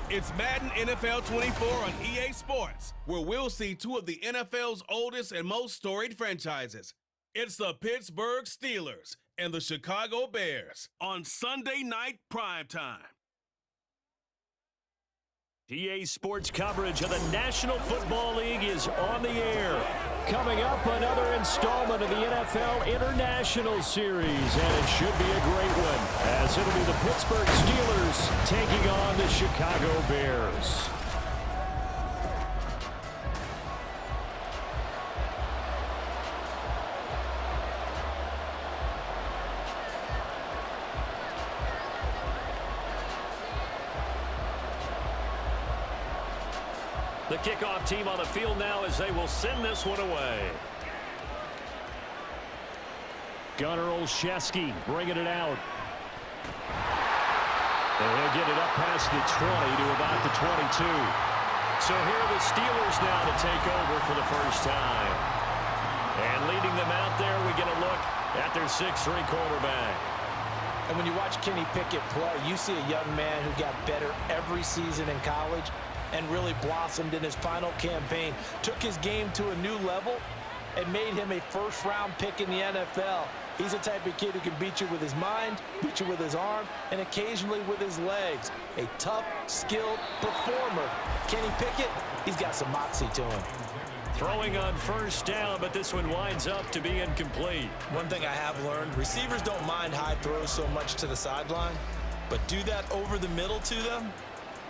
It's Madden NFL 24 on EA Sports, where we'll see two of the NFL's oldest and most storied franchises. It's the Pittsburgh Steelers and the Chicago Bears on Sunday night primetime. EA Sports coverage of the National Football League is on the air. Coming up, another installment of the NFL International Series, and it should be a great one, as it'll be the Pittsburgh Steelers taking on the Chicago Bears. The kickoff team on the field now as they will send this one away. Gunnar Olszewski bringing it out. And he'll get it up past the 20 to about the 22. So here are the Steelers now to take over for the first time. And leading them out there, we get a look at their 6'3" quarterback. And when you watch Kenny Pickett play, you see a young man who got better every season in college and really blossomed in his final campaign, took his game to a new level, and made him a first-round pick in the NFL. He's the type of kid who can beat you with his mind, beat you with his arm, and occasionally with his legs. A tough, skilled performer. Kenny Pickett, he's got some moxie to him. Throwing on first down, but this one winds up to be incomplete. One thing I have learned, receivers don't mind high throws so much to the sideline, but do that over the middle to them,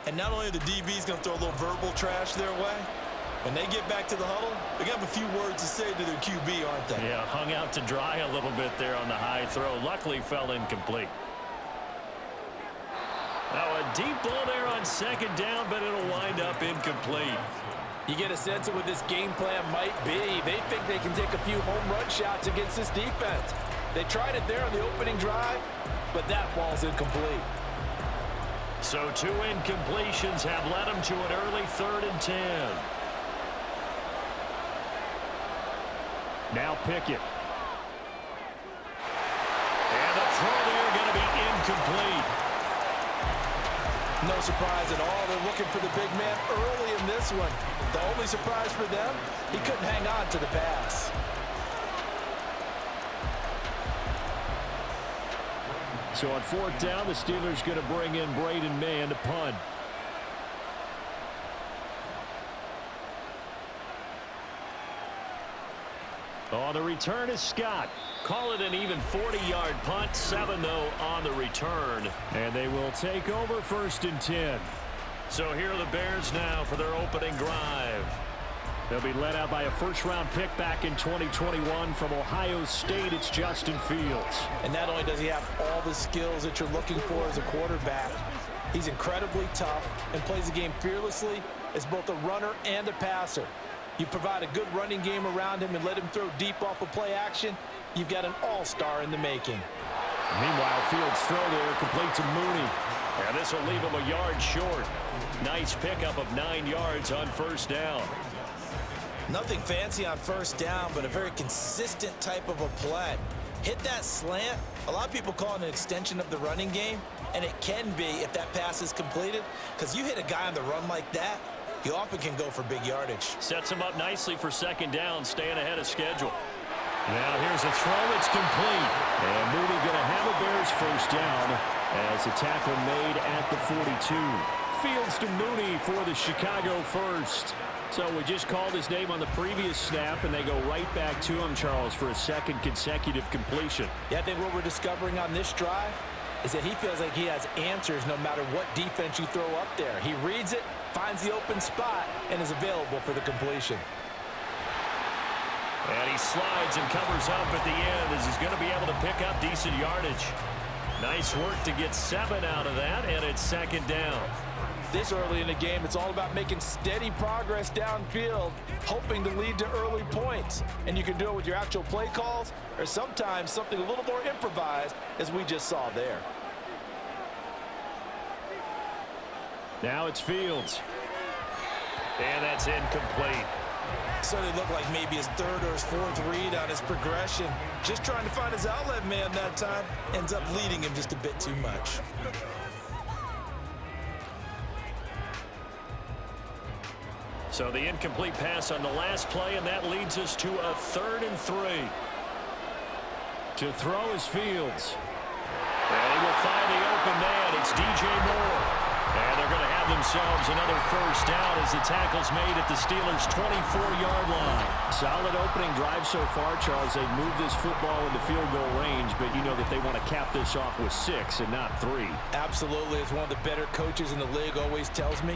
and not only are the DBs going to throw a little verbal trash their way, when they get back to the huddle, they're going to have a few words to say to their QB, aren't they? Yeah, hung out to dry a little bit there on the high throw. Luckily fell incomplete. Now a deep ball there on second down, but it'll wind up incomplete. You get a sense of what this game plan might be. They think they can take a few home run shots against this defense. They tried it there on the opening drive, but that ball's incomplete. So two incompletions have led them to an early 3rd and 10. Now Pickett. And the throw there going to be incomplete. No surprise at all. They're looking for the big man early in this one. The only surprise for them, he couldn't hang on to the pass. So on 4th down, the Steelers going to bring in Braden Mann to punt. On the return is Scott. Call it an even 40-yard punt, 7-0 on the return. And they will take over 1st and 10. So here are the Bears now for their opening drive. They'll be led out by a first-round pick back in 2021 from Ohio State. It's Justin Fields. And not only does he have all the skills that you're looking for as a quarterback, he's incredibly tough and plays the game fearlessly as both a runner and a passer. You provide a good running game around him and let him throw deep off of play action, you've got an all-star in the making. Meanwhile, Fields' throw there complete to Mooney. And this will leave him a yard short. Nice pickup of 9 yards on first down. Nothing fancy on first down, but a very consistent type of a play. Hit that slant. A lot of people call it an extension of the running game, and it can be if that pass is completed, because you hit a guy on the run like that, he often can go for big yardage. Sets him up nicely for second down, staying ahead of schedule. Now here's a throw. It's complete. And Mooney going to have a Bears first down as a tackle made at the 42. Fields to Mooney for the Chicago first. So we just called his name on the previous snap, and they go right back to him, Charles, for a second consecutive completion. Yeah, I think what we're discovering on this drive is that he feels like he has answers no matter what defense you throw up there. He reads it, finds the open spot, and is available for the completion. And he slides and covers up at the end as he's going to be able to pick up decent yardage. Nice work to get 7 out of that, and it's second down. This early in the game, it's all about making steady progress downfield, hoping to lead to early points. And you can do it with your actual play calls or sometimes something a little more improvised, as we just saw there. Now it's Fields. And that's incomplete. So they look like maybe his 3rd or his 4th read on his progression. Just trying to find his outlet man that time. Ends up leading him just a bit too much. So the incomplete pass on the last play, and that leads us to a 3rd and 3. To throw is Fields. And he will find the open man. It's DJ Moore. And they're going to have themselves another first down as the tackle's made at the Steelers' 24-yard line. Solid opening drive so far, Charles. They've moved this football into field goal range, but you know that they want to cap this off with 6 and not 3. Absolutely. As one of the better coaches in the league always tells me,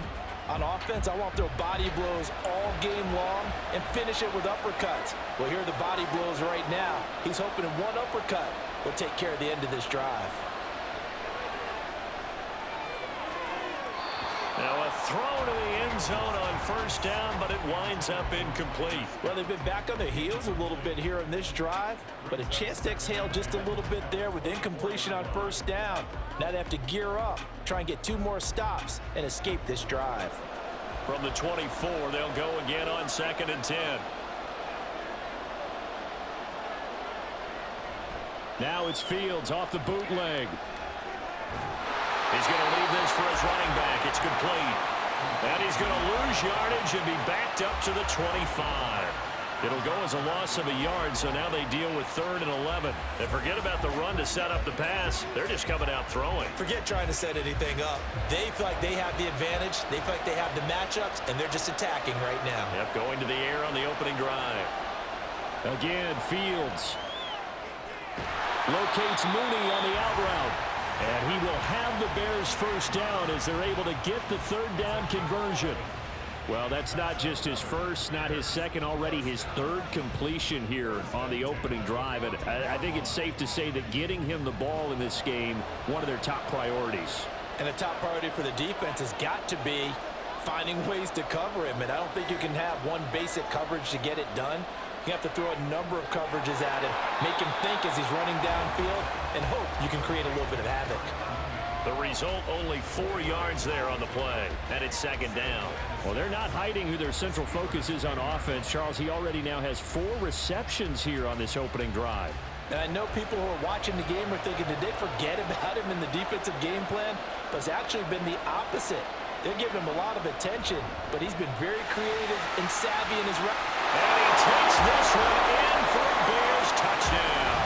on offense, I want to throw body blows all game long and finish it with uppercuts. Well, here are the body blows right now. He's hoping in one uppercut will take care of the end of this drive. Now a throw to the end zone on first down, but it winds up incomplete. Well, they've been back on their heels a little bit here on this drive, but a chance to exhale just a little bit there with incompletion on first down. Now they have to gear up, try and get 2 more stops and escape this drive. From the 24, they'll go again on 2nd and 10. Now it's Fields off the bootleg. He's going to leave this for his running back. It's complete. And he's going to lose yardage and be backed up to the 25. It'll go as a loss of a yard, so now they deal with 3rd and 11. And forget about the run to set up the pass. They're just coming out throwing. Forget trying to set anything up. They feel like they have the advantage. They feel like they have the matchups, and they're just attacking right now. Yep, going to the air on the opening drive. Again, Fields locates Mooney on the out route. And he will have the Bears first down as they're able to get the 3rd down conversion. Well, that's not just his first, not his second, already his 3rd completion here on the opening drive. And I think it's safe to say that getting him the ball in this game, one of their top priorities. And the top priority for the defense has got to be finding ways to cover him. And I don't think you can have one basic coverage to get it done. You have to throw a number of coverages at him, make him think as he's running downfield, and hope you can create a little bit of havoc. The result, only 4 yards there on the play, and it's 2nd down. Well, they're not hiding who their central focus is on offense. Charles, he already now has 4 receptions here on this opening drive. And I know people who are watching the game are thinking, did they forget about him in the defensive game plan? But it's actually been the opposite. They're giving him a lot of attention, but he's been very creative and savvy in his run. And he takes this one in for a Bears touchdown.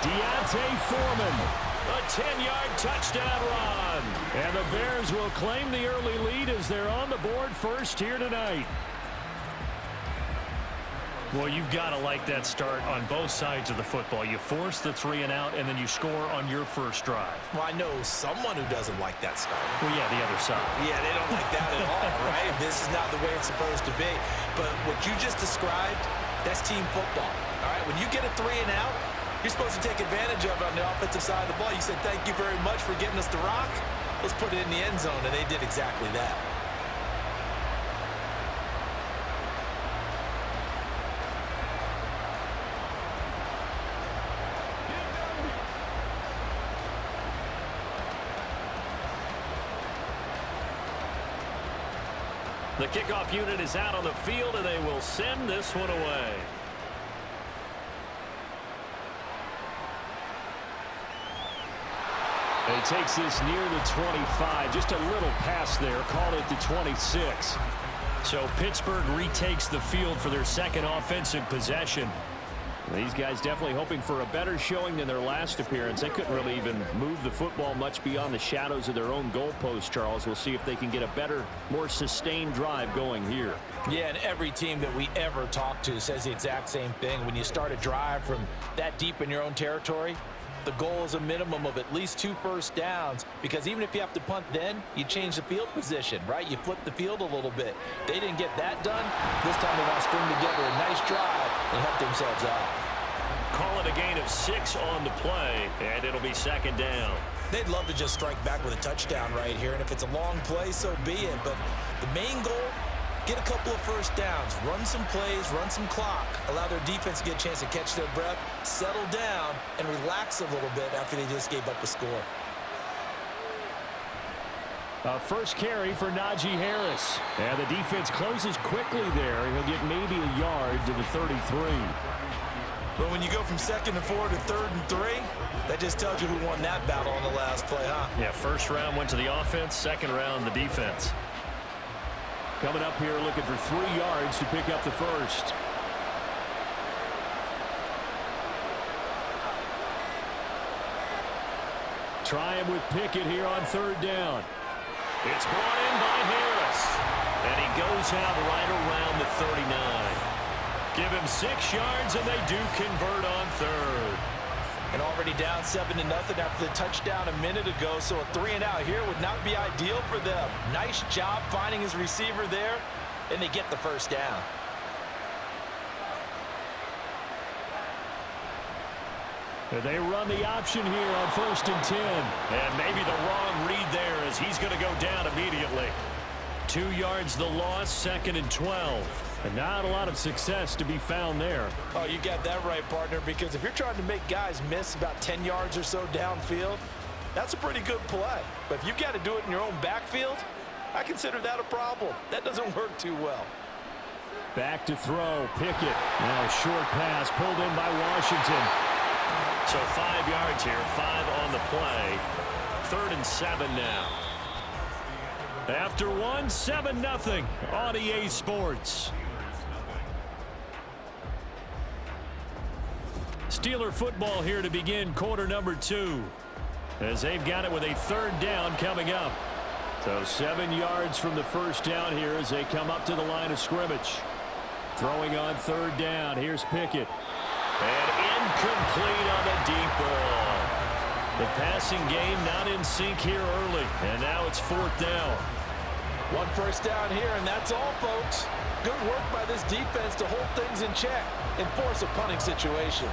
Deontay Foreman. A 10-yard touchdown run. And the Bears will claim the early lead as they're on the board first here tonight. Well, you've got to like that start on both sides of the football. You force the 3 and out, and then you score on your first drive. Well, I know someone who doesn't like that start. Well, yeah, the other side. Yeah, they don't like that at all, right? This is not the way it's supposed to be. But what you just described, that's team football, all right? When you get a 3 and out, you're supposed to take advantage of it on the offensive side of the ball. You said, thank you very much for getting us the rock. Let's put it in the end zone, and they did exactly that. The kickoff unit is out on the field, and they will send this one away. He takes this near the 25. Just a little pass there. Called it the 26. So Pittsburgh retakes the field for their 2nd offensive possession. These guys definitely hoping for a better showing than their last appearance. They couldn't really even move the football much beyond the shadows of their own goalpost, Charles. We'll see if they can get a better, more sustained drive going here. Yeah, and every team that we ever talk to says the exact same thing. When you start a drive from that deep in your own territory, the goal is a minimum of at least 2 first downs, because even if you have to punt then, you change the field position, right? You flip the field a little bit. They didn't get that done. This time they want to string together a nice drive and help themselves out. Call it a gain of 6 on the play, and it'll be 2nd down. They'd love to just strike back with a touchdown right here, and if it's a long play, so be it. But the main goal, get a couple of first downs, run some plays, run some clock, allow their defense to get a chance to catch their breath, settle down, and relax a little bit after they just gave up a score. First carry for Najee Harris. And the defense closes quickly there. He'll get maybe a yard to the 33. But when you go from 2nd and 4 to 3rd and 3, that just tells you who won that battle on the last play, huh? Yeah, first round went to the offense, 2nd round the defense. Coming up here looking for 3 yards to pick up the first. Try him with Pickett here on 3rd down. It's brought in by Harris. And he goes out right around the 39. Give him 6 yards, and they do convert on 3rd. And already down 7-0 after the touchdown a minute ago, so a 3-and-out here would not be ideal for them. Nice job finding his receiver there, and they get the first down. They run the option here on 1st and 10. And maybe the wrong read there as he's going to go down immediately. 2 yards the loss, 2nd and 12. And not a lot of success to be found there. Oh, you got that right, partner, because if you're trying to make guys miss about 10 yards or so downfield, that's a pretty good play. But if you've got to do it in your own backfield, I consider that a problem. That doesn't work too well. Back to throw, Pickett. Now a short pass pulled in by Washington. So 5 yards here, 5 on the play. 3rd and 7 now. After 1, 7-0 on EA Sports. Steeler football here to begin quarter number 2. As they've got it with a 3rd down coming up. So 7 yards from the first down here as they come up to the line of scrimmage. Throwing on 3rd down. Here's Pickett. And incomplete on a deep ball. The passing game not in sync here early. And now it's 4th down. 1 first down here, and that's all, folks. Good work by this defense to hold things in check and force a punting situation.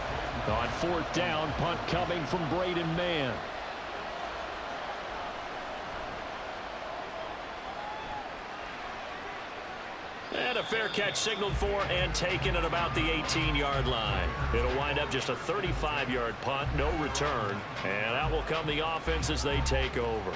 On 4th down, punt coming from Braden Mann. And a fair catch signaled for and taken at about the 18-yard line. It'll wind up just a 35-yard punt, no return. And out will come the offense as they take over.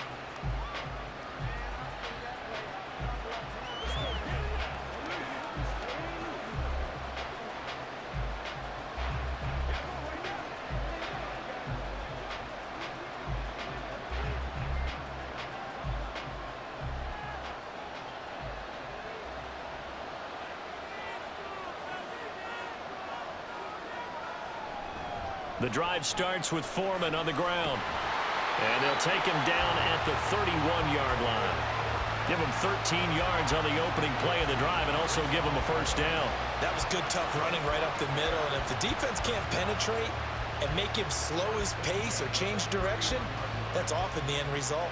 The drive starts with Foreman on the ground. And they'll take him down at the 31-yard line. Give him 13 yards on the opening play of the drive and also give him a first down. That was good, tough running right up the middle. And if the defense can't penetrate and make him slow his pace or change direction, that's often the end result.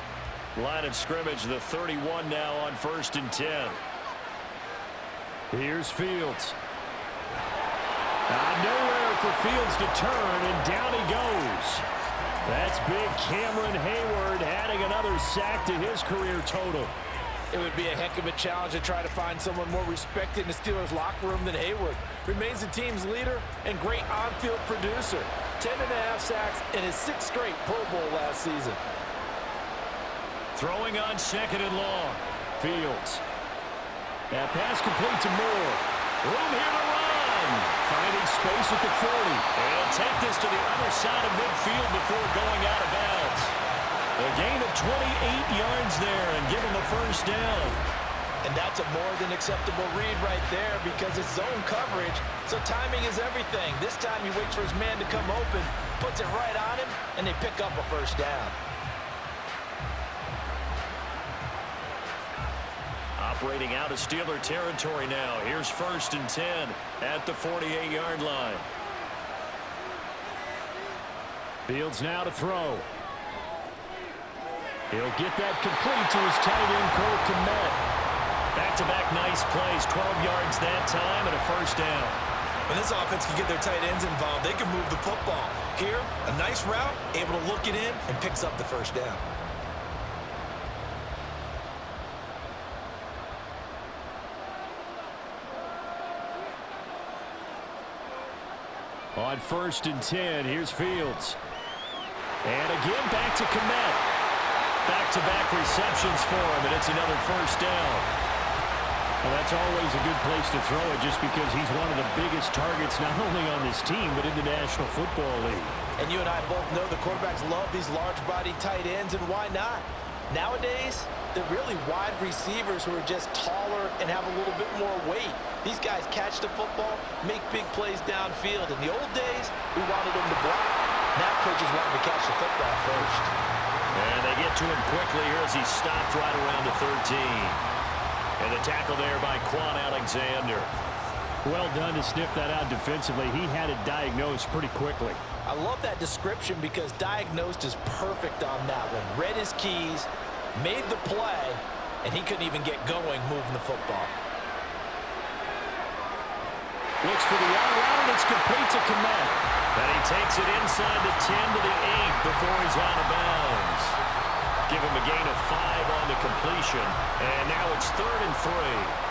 Line of scrimmage, the 31 now on 1st and 10. Here's Fields. Nowhere for Fields to turn, and down he goes. That's big Cameron Hayward adding another sack to his career total. It would be a heck of a challenge to try to find someone more respected in the Steelers' locker room than Hayward. Remains the team's leader and great on-field producer. 10.5 sacks in his 6th straight Pro Bowl last season. Throwing on 2nd and long. Fields. That pass complete to Moore. Room here to run. Finding space at the 40. And take this to the other side of midfield before going out of bounds. A gain of 28 yards there and give him a first down. And that's a more than acceptable read right there because it's zone coverage, so timing is everything. This time he waits for his man to come open, puts it right on him, and they pick up a first down. Operating out of Steeler territory now. Here's 1st and 10 at the 48-yard line. Fields now to throw. He'll get that complete to his tight end, Cole Kmet. Back-to-back nice plays, 12 yards that time and a first down. When this offense can get their tight ends involved, they can move the football. Here, a nice route, able to look it in, and picks up the first down. On 1st and 10, here's Fields. And again, back to Kmet. Back-to-back receptions for him, and it's another first down. Well, that's always a good place to throw it just because he's one of the biggest targets not only on this team but in the National Football League. And you and I both know the quarterbacks love these large-bodied tight ends, and why not? Nowadays, they're really wide receivers who are just taller and have a little bit more weight. These guys catch the football, make big plays downfield. In the old days, we wanted them to block. Now coaches want them to catch the football first. And they get to him quickly here as he stopped right around the 13. And the tackle there by Quan Alexander. Well done to sniff that out defensively. He had it diagnosed pretty quickly. I love that description because diagnosed is perfect on that one. Read his keys, made the play, and he couldn't even get going moving the football. Looks for the out route, and it's complete to Komet. And he takes it inside the 10 to the 8 before he's out of bounds. Give him a gain of 5 on the completion. And now it's 3rd and 3.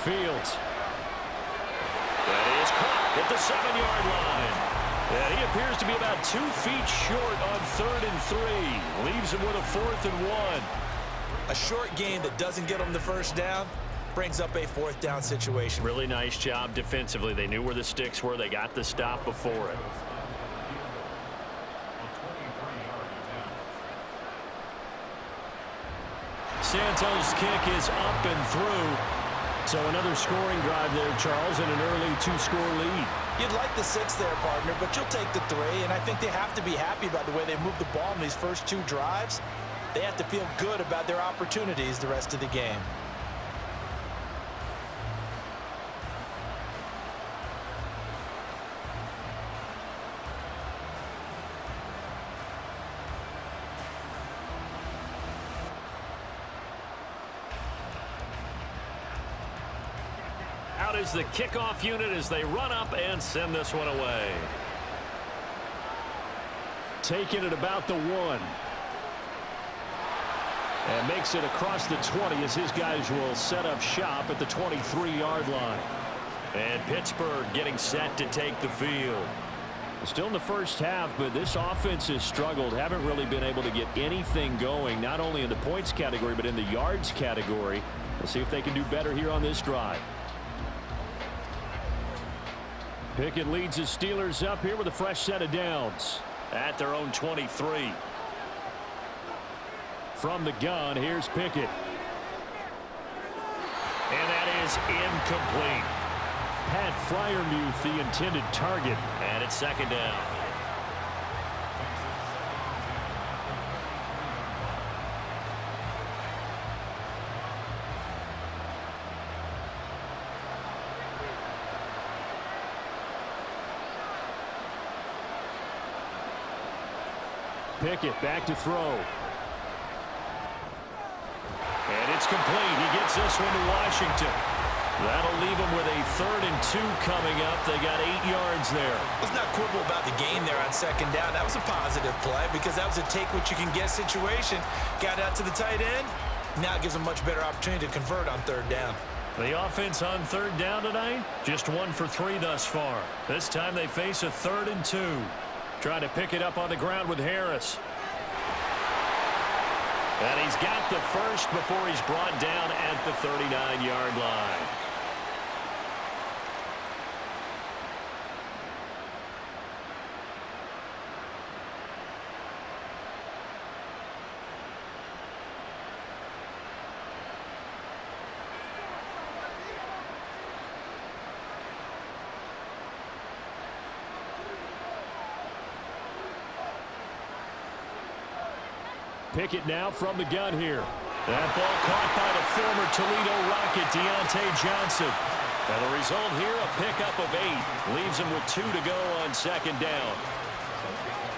Fields. That is caught at the 7-yard line. And he appears to be about 2 feet short on 3rd and 3. Leaves him with a 4th and 1. A short gain that doesn't get them the first down brings up a 4th down situation. Really nice job defensively. They knew where the sticks were. They got the stop before it. Santos' kick is up and through. So another scoring drive there, Charles, and an early 2-score lead. You'd like the 6 there, partner, but you'll take the 3, and I think they have to be happy about the way they moved the ball in these first 2 drives. They have to feel good about their opportunities the rest of the game. Out is the kickoff unit as they run up and send this one away. Taking it about the 1. And makes it across the 20 as his guys will set up shop at the 23-yard line. And Pittsburgh getting set to take the field. Still in the first half, but this offense has struggled. Haven't really been able to get anything going, not only in the points category, but in the yards category. We'll see if they can do better here on this drive. Pickett leads the Steelers up here with a fresh set of downs. At their own 23. From the gun, here's Pickett. And that is incomplete. Pat Freiermuth, the intended target. And it's 2nd down. Pickett back to throw. And it's complete. He gets this one to Washington. That'll leave him with a 3rd and 2 coming up. They got 8 yards there. Let's not quibble about the gain there on 2nd down. That was a positive play because that was a take-what-you-can-get situation. Got out to the tight end. Now it gives them a much better opportunity to convert on 3rd down. The offense on 3rd down tonight, just 1 for 3 thus far. This time they face a 3rd and 2. Trying to pick it up on the ground with Harris. And he's got the first before he's brought down at the 39-yard line. Pickett now from the gun here. That ball caught by the former Toledo Rocket, Deontay Johnson. And the result here, a pickup of 8. Leaves him with 2 to go on 2nd down.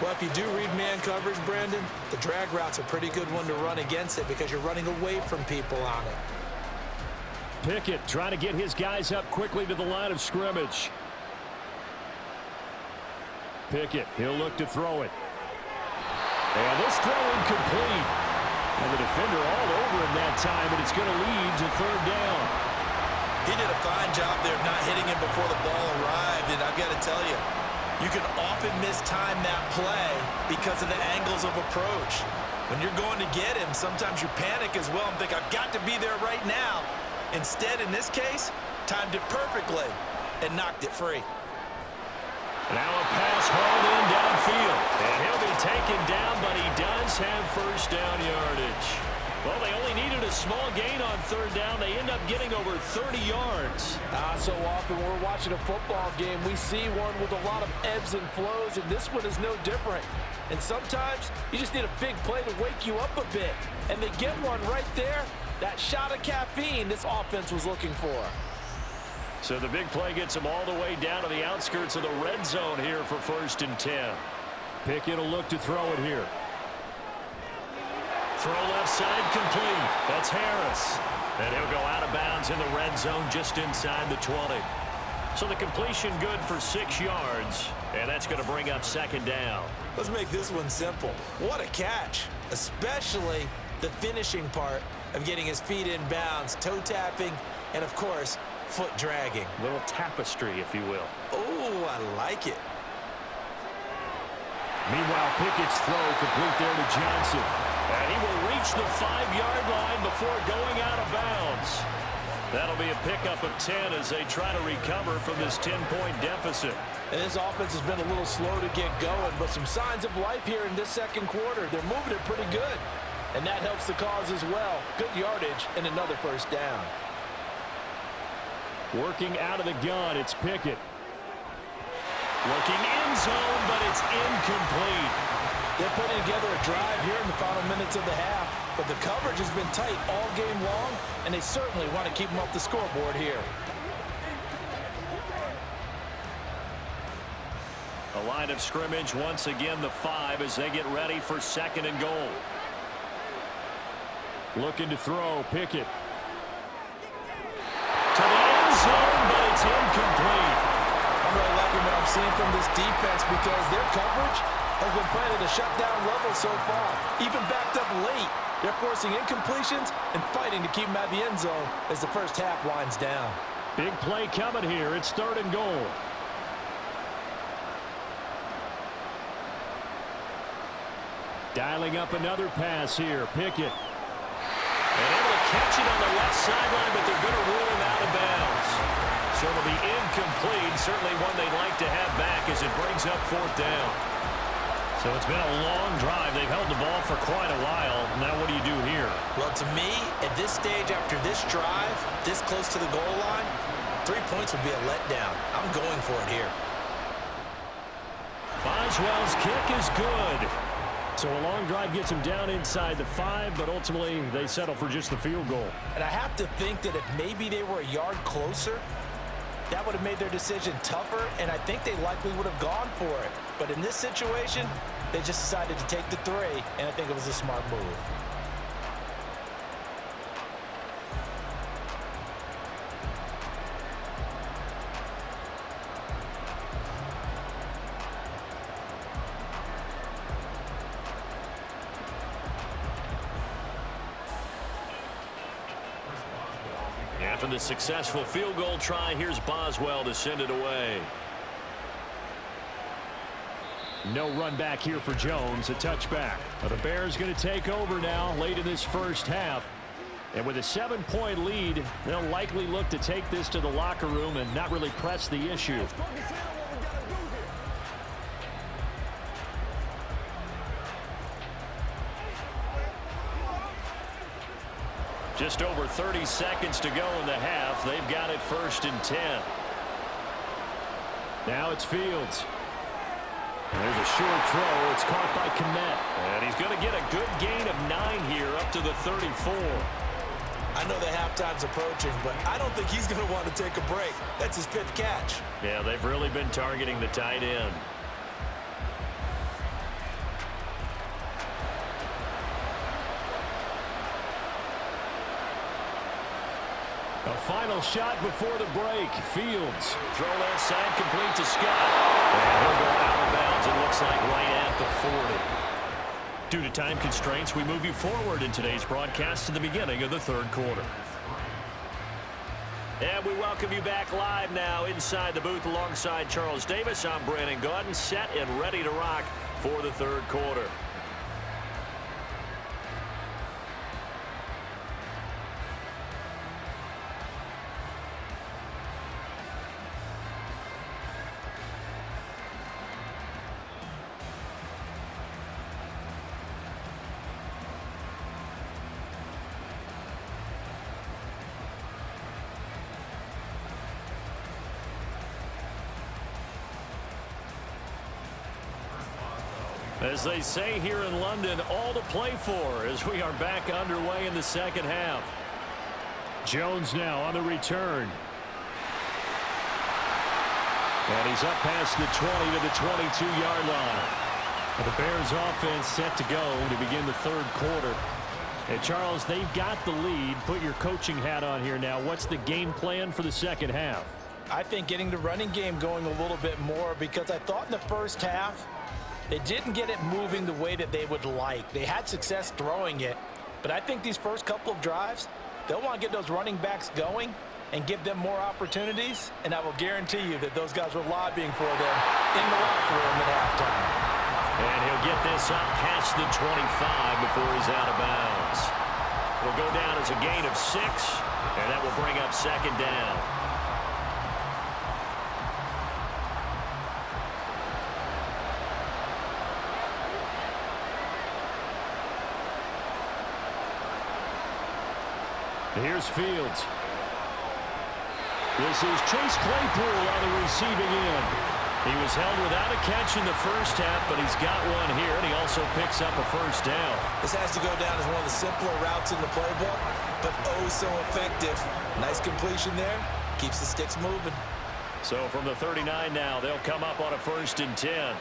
Well, if you do read man coverage, Brandon, the drag route's a pretty good one to run against it because you're running away from people on it. Pickett trying to get his guys up quickly to the line of scrimmage. Pickett, he'll look to throw it. And this throw incomplete. And the defender all over him that time, and it's going to lead to 3rd down. He did a fine job there of not hitting him before the ball arrived, and I've got to tell you, you can often mistime that play because of the angles of approach. When you're going to get him, sometimes you panic as well and think, I've got to be there right now. Instead, in this case, timed it perfectly and knocked it free. Now a pass hauled in downfield. And he'll be taken down, but he does have first down yardage. Well, they only needed a small gain on third down. They end up getting over 30 yards. So often when we're watching a football game, we see one with a lot of ebbs and flows, and this one is no different. And sometimes you just need a big play to wake you up a bit. And they get one right there. That shot of caffeine this offense was looking for. So the big play gets them all the way down to the outskirts of the red zone here for 1st and 10. Pickett will look to throw it here. Throw left side complete. That's Harris. And he'll go out of bounds in the red zone just inside the 20. So the completion good for 6 yards. And that's going to bring up 2nd down. Let's make this one simple. What a catch, especially the finishing part of getting his feet in bounds, toe tapping, and of course, foot dragging. A little tapestry, if you will. Oh, I like it. Meanwhile, Pickett's throw complete there to Johnson. And he will reach the 5-yard line before going out of bounds. That'll be a pickup of 10 as they try to recover from this 10-point deficit. And this offense has been a little slow to get going, but some signs of life here in this 2nd quarter. They're moving it pretty good. And that helps the cause as well. Good yardage and another first down. Working out of the gun, it's Pickett. Looking in zone, but it's incomplete. They're putting together a drive here in the final minutes of the half, but the coverage has been tight all game long, and they certainly want to keep them off the scoreboard here. A line of scrimmage once again the 5 as they get ready for 2nd and goal. Looking to throw, Pickett. To the end zone, but it's incomplete. I'm really liking what I'm seeing from this defense because their coverage has been playing at a shutdown level so far. Even backed up late, they're forcing incompletions and fighting to keep them at the end zone as the first half winds down. Big play coming here. It's 3rd and goal. Dialing up another pass here. Pickett. And able to catch it on the left sideline, but they're going to rule him out of bounds. So it'll be incomplete. Certainly one they'd like to have back as it brings up 4th down. So it's been a long drive. They've held the ball for quite a while. Now what do you do here? Well, to me, at this stage after this drive, this close to the goal line, 3 points would be a letdown. I'm going for it here. Boswell's kick is good. So a long drive gets them down inside the 5, but ultimately they settle for just the field goal. And I have to think that if maybe they were a yard closer, that would have made their decision tougher, and I think they likely would have gone for it. But in this situation, they just decided to take the 3, and I think it was a smart move. After the successful field goal try, here's Boswell to send it away. No run back here for Jones, a touchback. But the Bears going to take over now late in this first half. And with a 7-point lead, they'll likely look to take this to the locker room and not really press the issue. Just over 30 seconds to go in the half. They've got it 1st and 10. Now it's Fields. There's a short throw. It's caught by Kmet. And he's going to get a good gain of 9 here up to the 34. I know the halftime's approaching, but I don't think he's going to want to take a break. That's his 5th catch. Yeah, they've really been targeting the tight end. A final shot before the break. Fields. Throw left side complete to Scott. And he'll go out of bounds, it looks like, right at the 40. Due to time constraints, we move you forward in today's broadcast to the beginning of the 3rd quarter. And we welcome you back live now inside the booth alongside Charles Davis. I'm Brandon Gaudin, set and ready to rock for the 3rd quarter. As they say here in London, all to play for as we are back underway in the second half. Jones now on the return. And he's up past the 20 to the 22-yard line. The Bears offense set to go to begin the third quarter. And Charles, they've got the lead. Put your coaching hat on here now. What's the game plan for the second half? I think getting the running game going a little bit more, because I thought in the first half they didn't get it moving the way that they would like. They had success throwing it, but I think these first couple of drives, they'll want to get those running backs going and give them more opportunities, and I will guarantee you that those guys were lobbying for them in the locker room at halftime. And he'll get this up past the 25 before he's out of bounds. It'll go down as a gain of 6, and that will bring up second down. Here's Fields. This is Chase Claypool on the receiving end. He was held without a catch in the first half, but he's got one here, and he also picks up a first down. This has to go down as one of the simpler routes in the playbook, but oh so effective. Nice completion there. Keeps the sticks moving. So from the 39 now, they'll come up on a 1st and 10.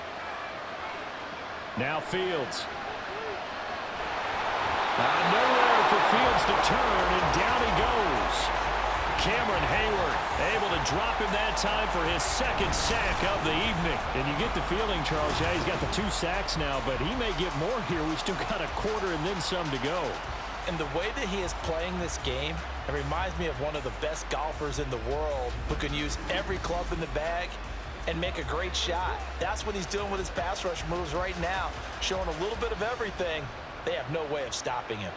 Now Fields. Nowhere for Fields to turn, and down he goes. Cameron Hayward able to drop him that time for his 2nd sack of the evening. And you get the feeling, Charles, yeah, he's got the 2 sacks now, but he may get more here. We've still got a quarter and then some to go. And the way that he is playing this game, it reminds me of one of the best golfers in the world who can use every club in the bag and make a great shot. That's what he's doing with his pass rush moves right now, showing a little bit of everything. They have no way of stopping him.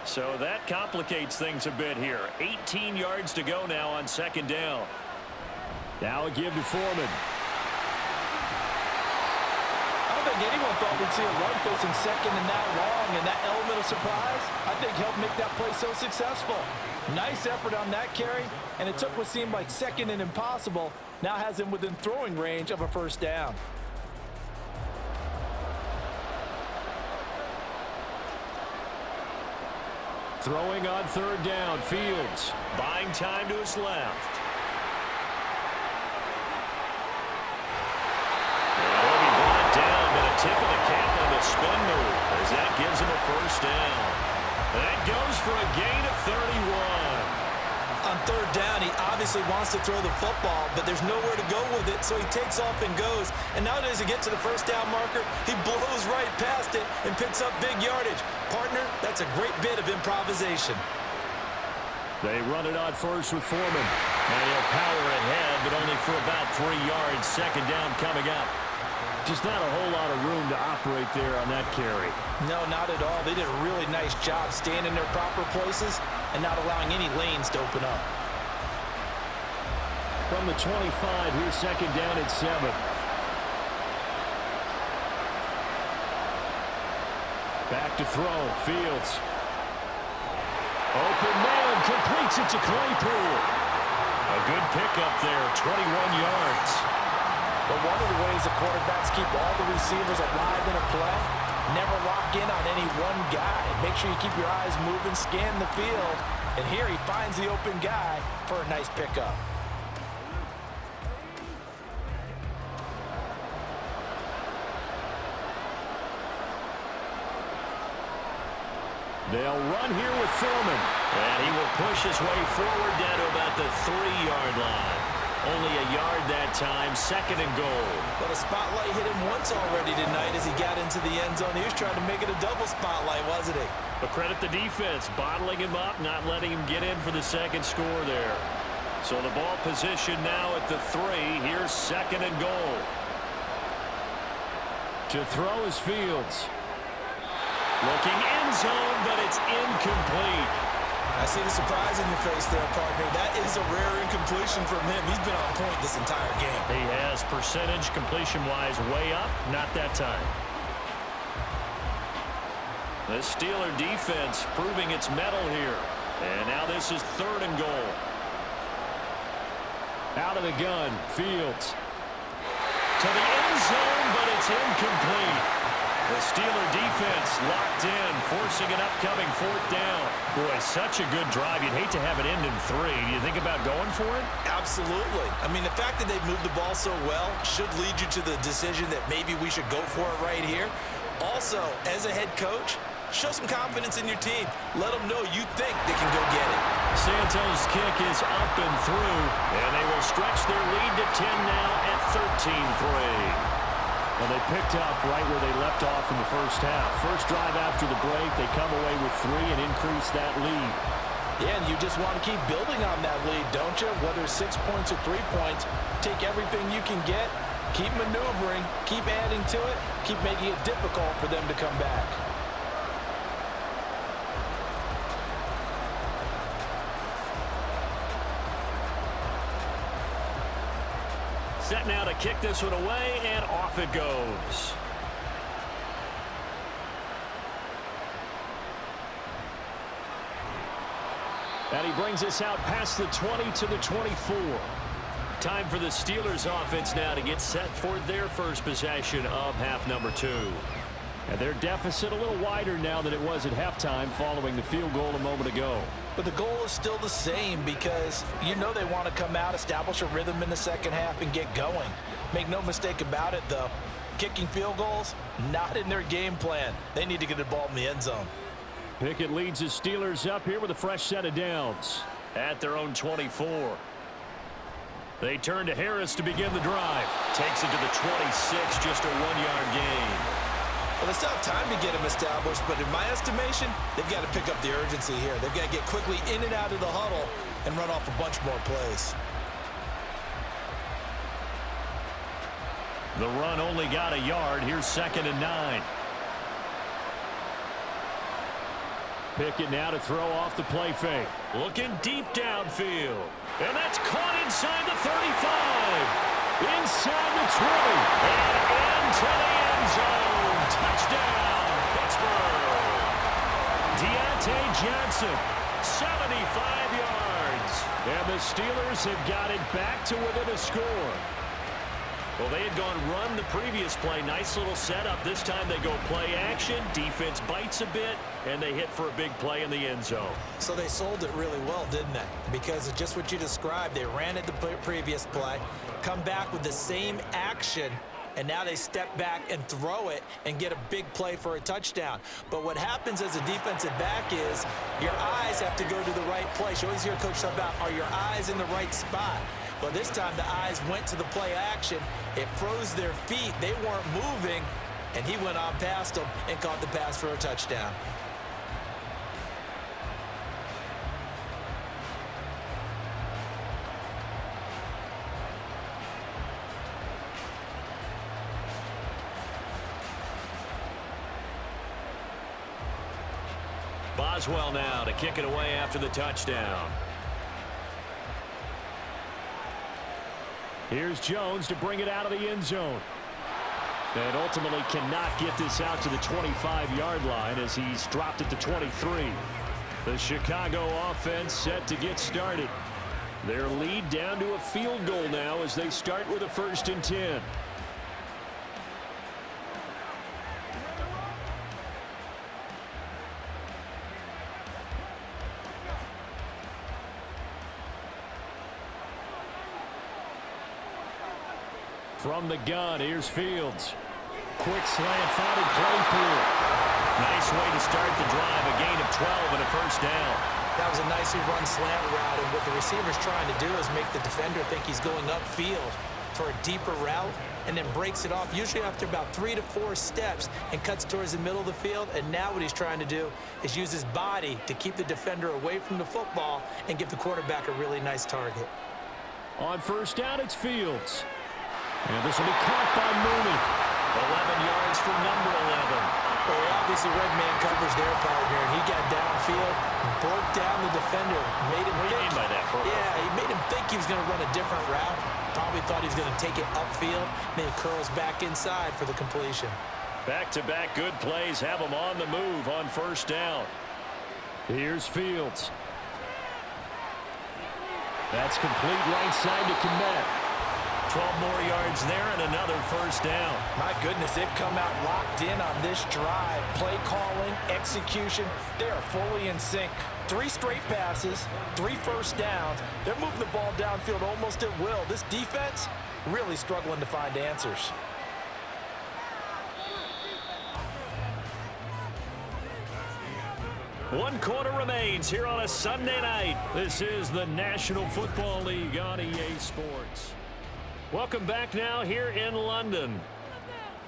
So that complicates things a bit here. 18 yards to go now on 2nd down. Now a give to Foreman. I don't think anyone thought we'd see a run facing second and that long, and that element of surprise, I think, helped make that play so successful. Nice effort on that carry, and it took what seemed like second and impossible, now has him within throwing range of a 1st down. Throwing on 3rd down, Fields. Buying time to his left. And he'll be brought down, but a tip of the cap on the spin move as that gives him a 1st down. That goes for a gain of 31. On 3rd down, he obviously wants to throw the football, but there's nowhere to go with it, so he takes off and goes. And now as he gets to the 1st down marker, he blows right past it and picks up big yardage. Partner, that's a great bit of improvisation. They run it on 1st with Foreman. And he'll power ahead, but only for about 3 yards. 2nd down coming up. Just not a whole lot of room to operate there on that carry. No, not at all. They did a really nice job staying in their proper places and not allowing any lanes to open up. From the 25, here's 2nd down at 7. Back to throw. Fields. Open man. Completes it to Claypool. A good pickup there. 21 yards. But one of the ways the quarterbacks keep all the receivers alive in a play, never lock in on any one guy. Make sure you keep your eyes moving, scan the field. And here he finds the open guy for a nice pickup. They'll run here with Foreman. And he will push his way forward down to about the 3-yard line. Only a yard that time, 2nd and goal. But a spotlight hit him once already tonight as he got into the end zone. He was trying to make it a double spotlight, wasn't he? But credit the defense, bottling him up, not letting him get in for the 2nd score there. So the ball position now at the 3. Here's 2nd and goal. To throw is Fields. Looking end zone, but it's incomplete. I see the surprise in your face there, partner. That is a rare incompletion from him. He's been on point this entire game. He has percentage completion-wise way up, not that time. The Steeler defense proving its mettle here. And now this is 3rd and goal. Out of the gun, Fields. To the end zone, but it's incomplete. The Steeler defense locked in, forcing an upcoming 4th down. Boy, such a good drive. You'd hate to have it end in 3. Do you think about going for it? Absolutely. I mean, the fact that they've moved the ball so well should lead you to the decision that maybe we should go for it right here. Also, as a head coach, show some confidence in your team. Let them know you think they can go get it. Santos' kick is up and through, and they will stretch their lead to 10 now at 13-3. Well, they picked up right where they left off in the first half. First drive after the break, they come away with 3 and increase that lead. Yeah, and you just want to keep building on that lead, don't you? Whether it's 6 points or 3 points, take everything you can get, keep maneuvering, keep adding to it, keep making it difficult for them to come back. Set now to kick this one away, and off it goes. And he brings us out past the 20 to the 24. Time for the Steelers offense now to get set for their first possession of half number 2. And their deficit a little wider now than it was at halftime following the field goal a moment ago. But the goal is still the same because you know they want to come out, establish a rhythm in the second half, and get going. Make no mistake about it, though. Kicking field goals, not in their game plan. They need to get the ball in the end zone. Pickett leads the Steelers up here with a fresh set of downs. At their own 24. They turn to Harris to begin the drive. Takes it to the 26, just a 1-yard gain. Well, they still have time to get them established, but in my estimation, they've got to pick up the urgency here. They've got to get quickly in and out of the huddle and run off a bunch more plays. The run only got a yard. Here's 2nd and 9. Pickett now to throw off the play fake. Looking deep downfield. And that's caught inside the 35. Inside the 20. And into the end zone. Touchdown, Pittsburgh. Deontay Johnson, 75 yards. And the Steelers have got it back to within a score. Well, they had gone run the previous play. Nice little setup. This time they go play action. Defense bites a bit, and they hit for a big play in the end zone. So they sold it really well, didn't they? Because of just what you described. They ran it the previous play, come back with the same action, and now they step back and throw it and get a big play for a touchdown. But what happens as a defensive back is your eyes have to go to the right place. You always hear Coach talk about, are your eyes in the right spot? Well, this time the eyes went to the play action. It froze their feet. They weren't moving, and he went on past them and caught the pass for a touchdown. Boswell now to kick it away after the touchdown. Here's Jones to bring it out of the end zone. And ultimately cannot get this out to the 25-yard line as he's dropped at the 23. The Chicago offense set to get started. Their lead down to a field goal now as they start with a 1st and 10. From the gun, here's Fields. Quick slant, found in Claypool. Nice way to start the drive. A gain of 12 and a 1st down. That was a nicely run slant route, and what the receiver's trying to do is make the defender think he's going upfield for a deeper route, and then breaks it off, usually after about 3 to 4 steps, and cuts towards the middle of the field. And now what he's trying to do is use his body to keep the defender away from the football and give the quarterback a really nice target. On 1st down, it's Fields. And this will be caught by Mooney. 11 yards for number 11. Well, he obviously red man covers their partner, and he got downfield, broke down the defender, made him What do you mean by that, Bro? Yeah, he made him think he was going to run a different route. Probably thought he was going to take it upfield, then he curls back inside for the completion. Back-to-back good plays have him on the move on 1st down. Here's Fields. That's complete right side to Kmet. 12 more yards there and another first down. My goodness, they've come out locked in on this drive. Play calling, execution, they are fully in sync. 3 straight passes, 3 first downs. They're moving the ball downfield almost at will. This defense really struggling to find answers. One quarter remains here on a Sunday night. This is the National Football League on EA Sports. Welcome back now here in London.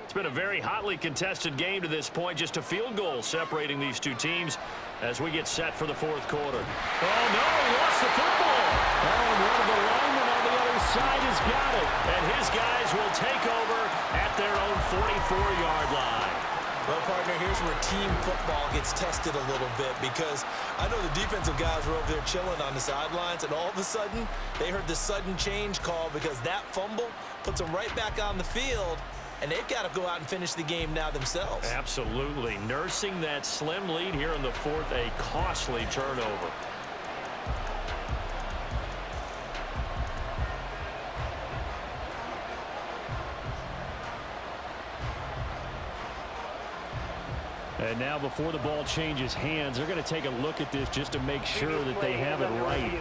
It's been a very hotly contested game to this point. Just a field goal separating these two teams as we get set for the fourth quarter. Oh, no, he lost the football. Oh, and one of the linemen on the other side has got it. And his guys will take over at their own 44-yard line. Well, partner, here's where team football gets tested a little bit, because I know the defensive guys were over there chilling on the sidelines, and all of a sudden, they heard the sudden change call because that fumble puts them right back on the field, and they've got to go out and finish the game now themselves. Absolutely. Nursing that slim lead here in the fourth, a costly turnover. And now before the ball changes hands, they're going to take a look at this just to make sure that they have it right.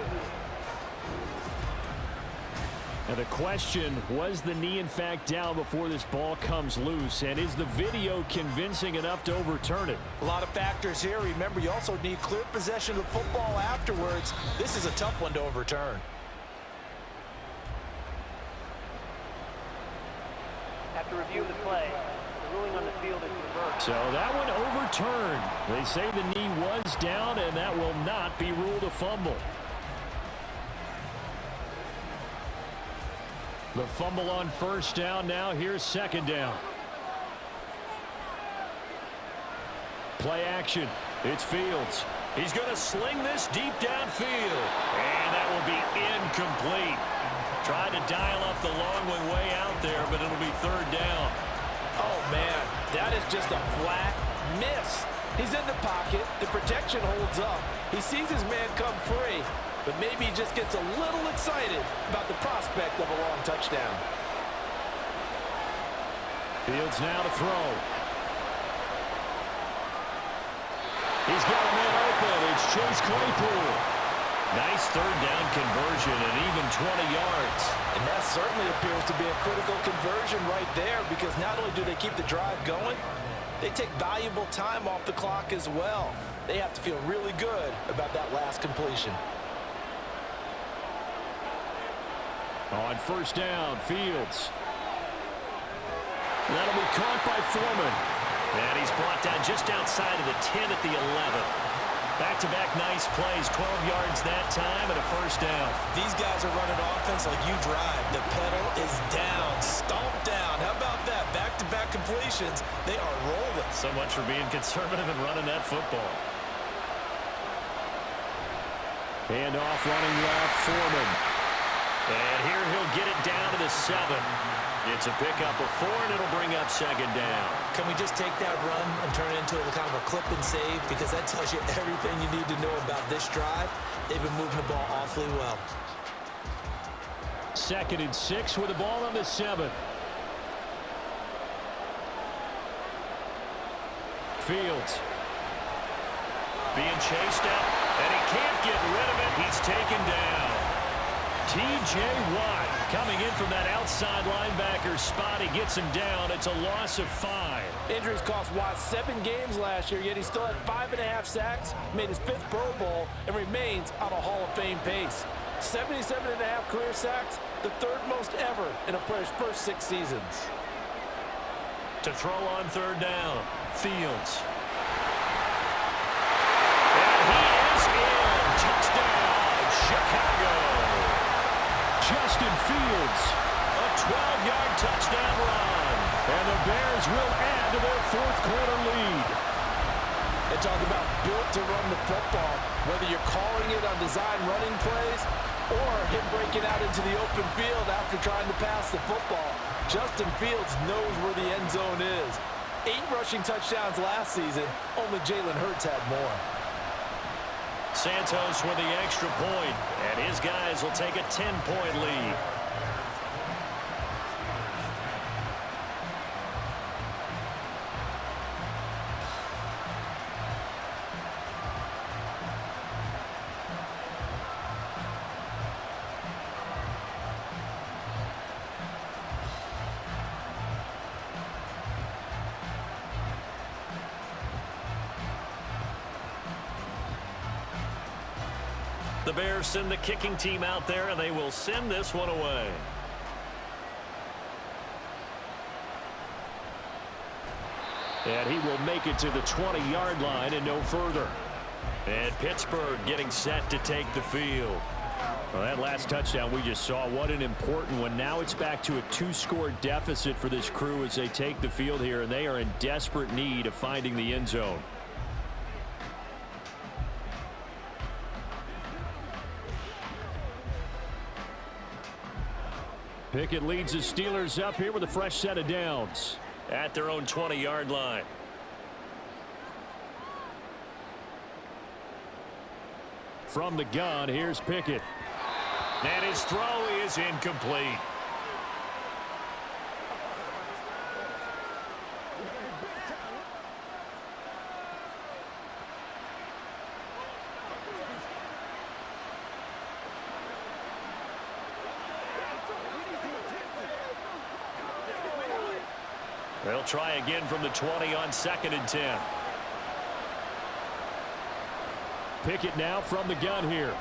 Now the question, was the knee in fact down before this ball comes loose? And is the video convincing enough to overturn it? A lot of factors here. Remember, you also need clear possession of the football afterwards. This is a tough one to overturn. After review of the play, the ruling on the field is reversed. So that one overturned. They say the knee was down, and that will not be ruled a fumble. The fumble on first down. Now here's second down. Play action. It's Fields. He's going to sling this deep downfield. And that will be incomplete. Tried to dial up the long one way out there, but it'll be third down. Oh, man, that is just a flat miss. He's in the pocket. The protection holds up. He sees his man come free, but maybe he just gets a little excited about the prospect of a long touchdown. Fields now to throw. He's got a man open. It's Chase Claypool. Nice third down conversion and even 20 yards. And that certainly appears to be a critical conversion right there, because not only do they keep the drive going, they take valuable time off the clock as well. They have to feel really good about that last completion. On first down, Fields. That'll be caught by Foreman. And he's brought down just outside of the 10 at the 11. Back-to-back nice plays, 12 yards that time and a first down. These guys are running offense like you drive. The pedal is down, stomp down. How about that? Back-to-back completions. They are rolling. So much for being conservative and running that football. Hand off, running left, Foreman. And here he'll get it down to the 7. It's a pickup of 4, and it'll bring up second down. Can we just take that run and turn it into a kind of a clip and save? Because that tells you everything you need to know about this drive. They've been moving the ball awfully well. 2nd and 6 with the ball on the 7. Fields. Being chased out, and he can't get rid of it. He's taken down. T.J. Watt coming in from that outside linebacker spot. He gets him down. It's a loss of 5. Injuries cost Watt 7 games last year, yet he still had 5.5 sacks, made his 5th Pro Bowl, and remains on a Hall of Fame pace. 77.5 career sacks, the 3rd most ever in a player's first 6 seasons. To throw on third down, Fields. And he is in. Touchdown, Chicago. Justin Fields, a 12-yard touchdown run. And the Bears will add to their 4th quarter lead. They talk about built to run the football, whether you're calling it on design running plays or him breaking out into the open field after trying to pass the football. Justin Fields knows where the end zone is. 8 rushing touchdowns last season, only Jalen Hurts had more. Santos with the extra point, and his guys will take a 10-point lead. The Bears send the kicking team out there, and they will send this one away. And he will make it to the 20-yard line and no further. And Pittsburgh getting set to take the field. Well, that last touchdown we just saw, what an important one. Now it's back to a 2-score deficit for this crew as they take the field here, and they are in desperate need of finding the end zone. Pickett leads the Steelers up here with a fresh set of downs at their own 20-yard line. From the gun, here's Pickett. And his throw is incomplete. They'll try again from the 20 on 2nd and 10. Pickett now from the gun here.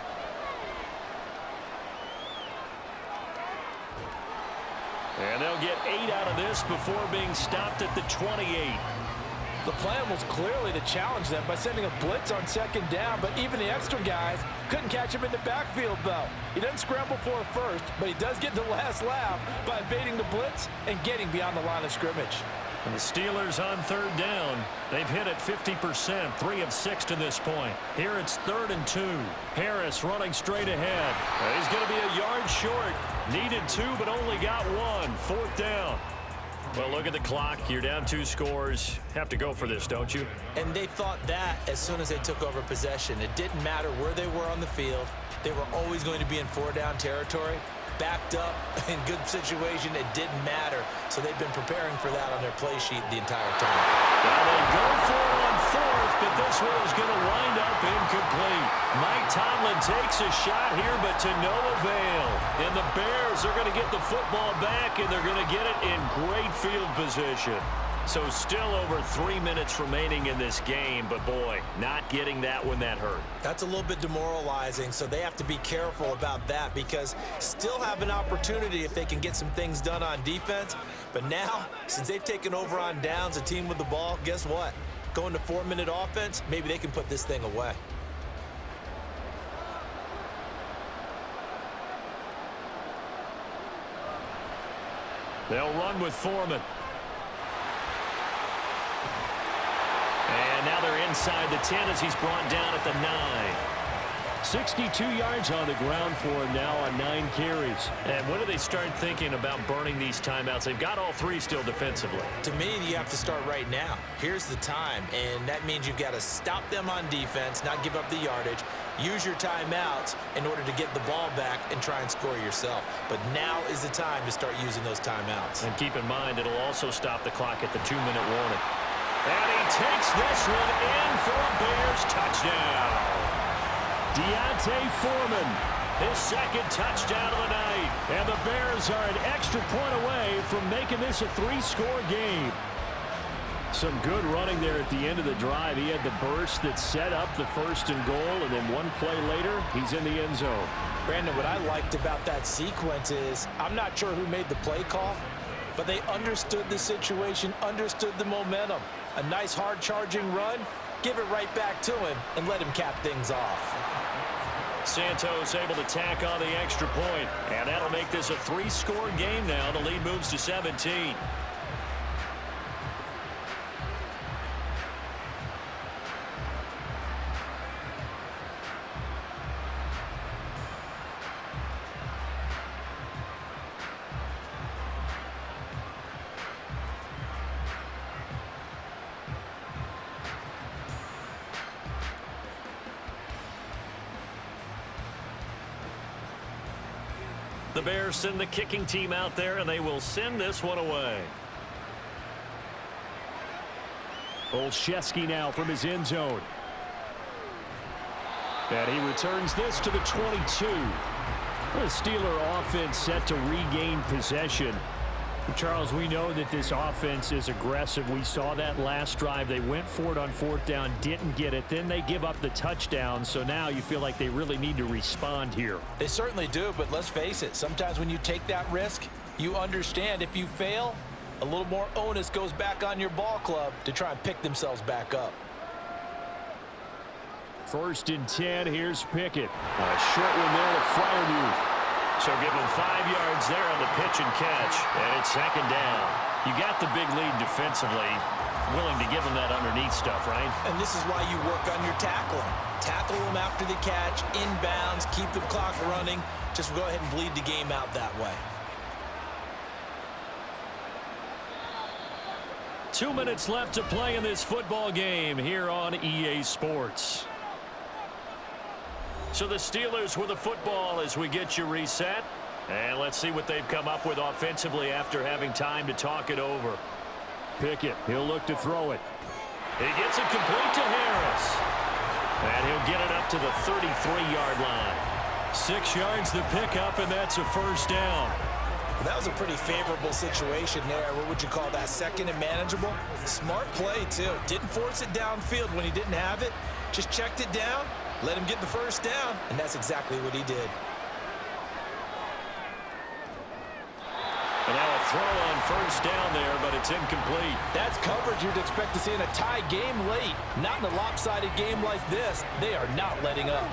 And they'll get 8 out of this before being stopped at the 28. The plan was clearly to challenge them by sending a blitz on 2nd down, but even the extra guys couldn't catch him in the backfield, though. He doesn't scramble for a first, but he does get the last laugh by evading the blitz and getting beyond the line of scrimmage. And the Steelers on 3rd down. They've hit it 50%, 3 of 6 to this point. Here it's 3rd and 2. Harris running straight ahead. He's going to be a yard short. Needed 2, but only got 1. 4th down. Well, look at the clock. You're down 2 scores. Have to go for this, don't you? And they thought that as soon as they took over possession. It didn't matter where they were on the field. They were always going to be in 4-down territory. Backed up, in good situation, it didn't matter. So they've been preparing for that on their play sheet the entire time. Now they go for it on 4th, but this one is going to wind up incomplete. Mike Tomlin takes a shot here, but to no avail. And the Bears are going to get the football back, and they're going to get it in great field position. So still over 3 minutes remaining in this game, but boy, not getting that when that hurt. That's a little bit demoralizing, so they have to be careful about that because still have an opportunity if they can get some things done on defense. But now, since they've taken over on downs, a team with the ball, guess what? Going to 4-minute offense, maybe they can put this thing away. They'll run with Foreman. And now they're inside the 10 as he's brought down at the 9. 62 yards on the ground for him now on 9 carries. And when do they start thinking about burning these timeouts? They've got all 3 still defensively. To me, you have to start right now. Here's the time, and that means you've got to stop them on defense, not give up the yardage, use your timeouts in order to get the ball back and try and score yourself. But now is the time to start using those timeouts. And keep in mind, it'll also stop the clock at the 2-minute warning. And he takes this one in for a Bears touchdown. Deontay Foreman, his 2nd touchdown of the night. And the Bears are an extra point away from making this a 3-score game. Some good running there at the end of the drive. He had the burst that set up the 1st and goal, and then one play later, he's in the end zone. Brandon, what I liked about that sequence is I'm not sure who made the play call, but they understood the situation, understood the momentum. A nice hard-charging run, give it right back to him, and let him cap things off. Santos able to tack on the extra point, and that'll make this a 3-score game now. The lead moves to 17. The Bears send the kicking team out there, and they will send this one away. Olszewski now from his end zone. And he returns this to the 22. The Steeler offense set to regain possession. Charles, we know that this offense is aggressive. We saw that last drive. They went for it on 4th down, didn't get it. Then they give up the touchdown. So now you feel like they really need to respond here. They certainly do, but let's face it. Sometimes when you take that risk, you understand if you fail, a little more onus goes back on your ball club to try and pick themselves back up. 1st and 10. Here's Pickett. A short one there to Freiermuth. So give him 5 yards there on the pitch and catch, and it's 2nd down. You got the big lead defensively, willing to give him that underneath stuff, right? And this is why you work on your tackling. Tackle them after the catch, inbounds, keep the clock running. Just go ahead and bleed the game out that way. 2 minutes left to play in this football game here on EA Sports. So the Steelers with the football as we get you reset. And let's see what they've come up with offensively after having time to talk it over. Pickett, he'll look to throw it. He gets it complete to Harris. And he'll get it up to the 33-yard line. 6 yards the pickup, and that's a 1st down. That was a pretty favorable situation there. What would you call that? 2nd and manageable? Smart play, too. Didn't force it downfield when he didn't have it. Just checked it down, let him get the 1st down, and that's exactly what he did. And now a throw on 1st down there, but it's incomplete. That's coverage you'd expect to see in a tie game late. Not in a lopsided game like this. They are not letting up.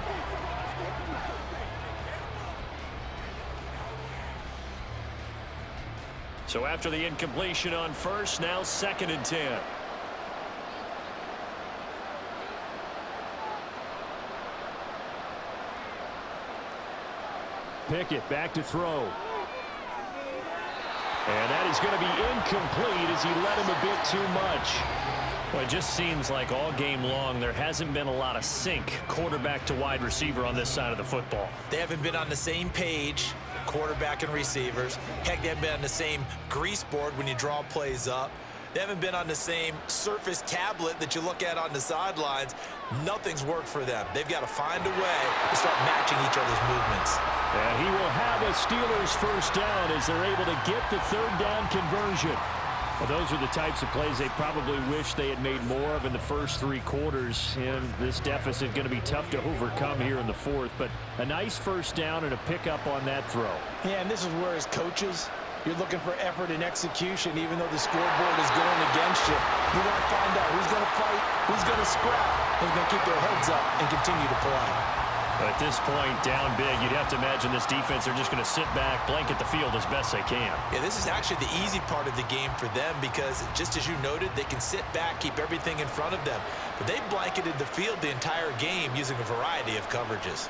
So after the incompletion on 1st, now 2nd and 10. Pickett back to throw. And that is going to be incomplete as he let him a bit too much. Well, it just seems like all game long there hasn't been a lot of sync quarterback to wide receiver on this side of the football. They haven't been on the same page, quarterback and receivers. Heck, they haven't been on the same grease board when you draw plays up. They haven't been on the same Surface tablet that you look at on the sidelines. Nothing's worked for them. They've got to find a way to start matching each other's movements. And he will have a Steelers 1st down as they're able to get the 3rd down conversion. Well, those are the types of plays they probably wish they had made more of in the first 3 quarters. And this deficit going to be tough to overcome here in the 4th. But a nice 1st down and a pickup on that throw. Yeah, and this is where as coaches, you're looking for effort and execution, even though the scoreboard is going against you. You want to find out who's going to fight, who's going to scrap, who's going to keep their heads up and continue to play. At this point, down big, you'd have to imagine this defense are just going to sit back, blanket the field as best they can. Yeah, this is actually the easy part of the game for them because, just as you noted, they can sit back, keep everything in front of them. But they've blanketed the field the entire game using a variety of coverages.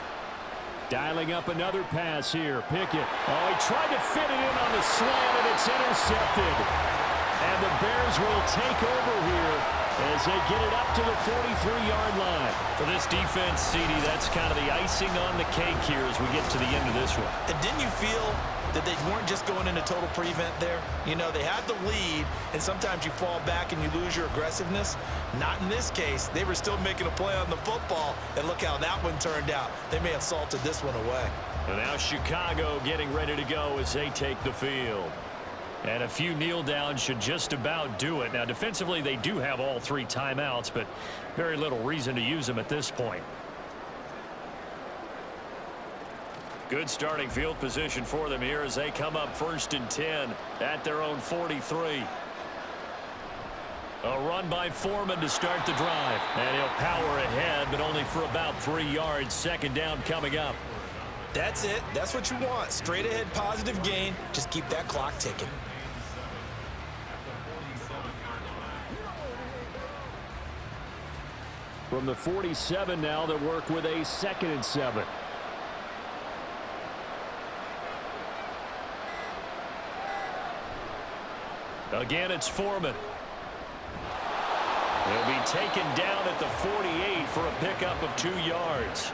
Dialing up another pass here. Pickett. Oh, he tried to fit it in on the slant, and it's intercepted. And the Bears will take over here as they get it up to the 43-yard line. For this defense, CD, that's kind of the icing on the cake here as we get to the end of this one. And didn't you feel that they weren't just going into total prevent there? You know, they had the lead, and sometimes you fall back and you lose your aggressiveness. Not in this case. They were still making a play on the football, and look how that one turned out. They may have salted this one away. And now Chicago getting ready to go as they take the field. And a few kneel downs should just about do it. Now, defensively, they do have all 3 timeouts, but very little reason to use them at this point. Good starting field position for them here as they come up 1st and 10 at their own 43. A run by Foreman to start the drive. And he'll power ahead, but only for about 3 yards. 2nd down coming up. That's it. That's what you want. Straight ahead positive gain. Just keep that clock ticking. From the 47 now, they work with a 2nd and 7. Again, it's Foreman. He'll be taken down at the 48 for a pickup of 2 yards.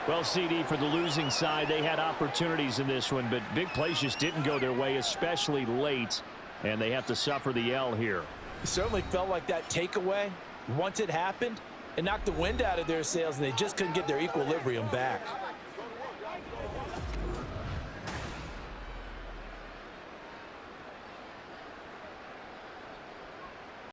Well, CD, for the losing side, they had opportunities in this one, but big plays just didn't go their way, especially late, and they have to suffer the L here. It certainly felt like that takeaway, once it happened, It knocked the wind out of their sails, and they just couldn't get their equilibrium back.